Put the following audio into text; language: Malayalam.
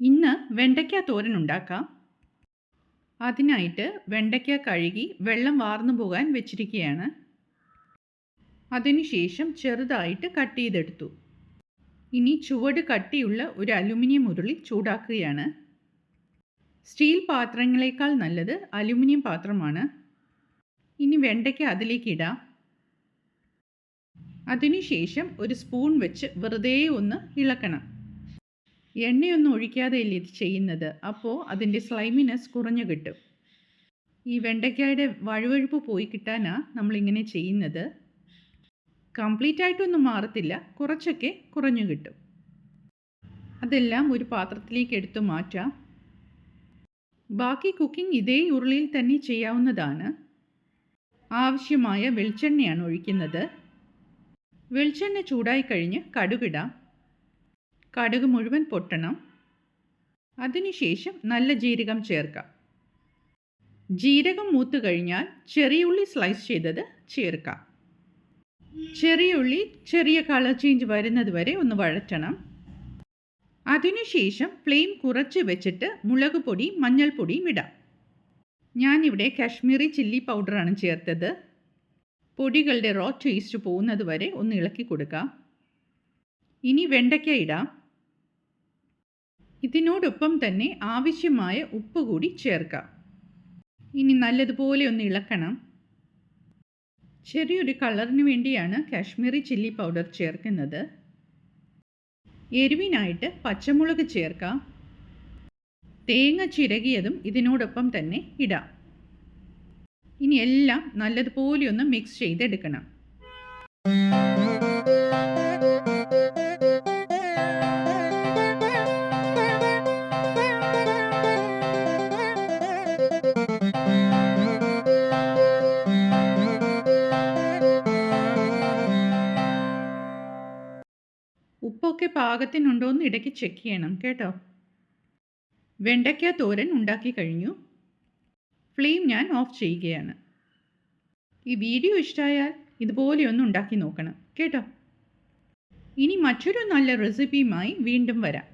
ഇന്ന് വെണ്ടയ്ക്ക തോരൻ ഉണ്ടാക്കാം. അതിനായിട്ട് വെണ്ടയ്ക്ക കഴുകി വെള്ളം വാർന്നു പോകാൻ വെച്ചിരിക്കുകയാണ്. അതിനുശേഷം ചെറുതായിട്ട് കട്ട് ചെയ്തെടുത്തു. ഇനി ചുവട് കട്ടിയുള്ള ഒരു അലുമിനിയം ഉരുളി ചൂടാക്കുകയാണ്. സ്റ്റീൽ പാത്രങ്ങളേക്കാൾ നല്ലത് അലുമിനിയം പാത്രമാണ്. ഇനി വെണ്ടയ്ക്ക അതിലേക്ക് ഇടാം. അതിനുശേഷം ഒരു സ്പൂൺ വെച്ച് വെറുതെ ഒന്ന് ഇളക്കണം. എണ്ണയൊന്നും ഒഴിക്കാതെയല്ലേ ഇത് ചെയ്യുന്നത്, അപ്പോൾ അതിൻ്റെ സ്ലൈമിനെസ് കുറഞ്ഞു കിട്ടും. ഈ വെണ്ടയ്ക്കയുടെ വഴുവഴുപ്പ് പോയി കിട്ടാനാണ് നമ്മളിങ്ങനെ ചെയ്യുന്നത്. കംപ്ലീറ്റ് ആയിട്ടൊന്നും മാറത്തില്ല, കുറച്ചൊക്കെ കുറഞ്ഞു കിട്ടും. അതെല്ലാം ഒരു പാത്രത്തിലേക്ക് എടുത്തു മാറ്റാം. ബാക്കി കുക്കിംഗ് ഇതേ ഉരുളിയിൽ തന്നെ ചെയ്യാവുന്നതാണ്. ആവശ്യമായ വെളിച്ചെണ്ണയാണ് ഒഴിക്കുന്നത്. വെളിച്ചെണ്ണ ചൂടായി കഴിഞ്ഞ് കടുകിടാം. കടുക് മുഴുവൻ പൊട്ടണം. അതിനുശേഷം നല്ല ജീരകം ചേർക്കാം. ജീരകം മൂത്ത് കഴിഞ്ഞാൽ ചെറിയ ഉള്ളി സ്ലൈസ് ചെയ്തത് ചേർക്കാം. ചെറിയ ഉള്ളി ചെറിയ കളർ ചേഞ്ച് വരുന്നത് വരെ ഒന്ന് വഴറ്റണം. അതിനുശേഷം ഫ്ലെയിം കുറച്ച് വെച്ചിട്ട് മുളക് പൊടി മഞ്ഞൾപ്പൊടിയും ഇടാം. ഞാനിവിടെ കാശ്മീരി ചില്ലി പൗഡറാണ് ചേർത്തത്. പൊടികളുടെ റോ ടേസ്റ്റ് പോകുന്നത് വരെ ഒന്ന് ഇളക്കി കൊടുക്കാം. ഇനി വെണ്ടയ്ക്ക ഇടാം. ഇതിനോടൊപ്പം തന്നെ ആവശ്യമായ ഉപ്പ് കൂടി ചേർക്കാം. ഇനി നല്ലതുപോലെ ഒന്ന് ഇളക്കണം. ചെറിയൊരു കളറിന് വേണ്ടിയാണ് കാശ്മീരി ചില്ലി പൗഡർ ചേർക്കുന്നത്. എരിവിനായിട്ട് പച്ചമുളക് ചേർക്കാം. തേങ്ങ ചിരകിയതും ഇതിനോടൊപ്പം തന്നെ ഇടാം. ഇനി എല്ലാം നല്ലതുപോലെ ഒന്ന് മിക്സ് ചെയ്തെടുക്കണം. ഉപ്പൊക്കെ പാകത്തിനുണ്ടോയെന്ന് ഇടയ്ക്ക് ചെക്ക് ചെയ്യണം കേട്ടോ. വെണ്ടയ്ക്ക തോരൻ ഉണ്ടാക്കി കഴിഞ്ഞു. ഫ്ലെയിം ഞാൻ ഓഫ് ചെയ്യുകയാണ്. ഈ വീഡിയോ ഇഷ്ടമായാൽ ഇതുപോലെ ഒന്ന് ഉണ്ടാക്കി നോക്കണം കേട്ടോ. ഇനി മറ്റൊരു നല്ല റെസിപ്പിയുമായി വീണ്ടും വരാം.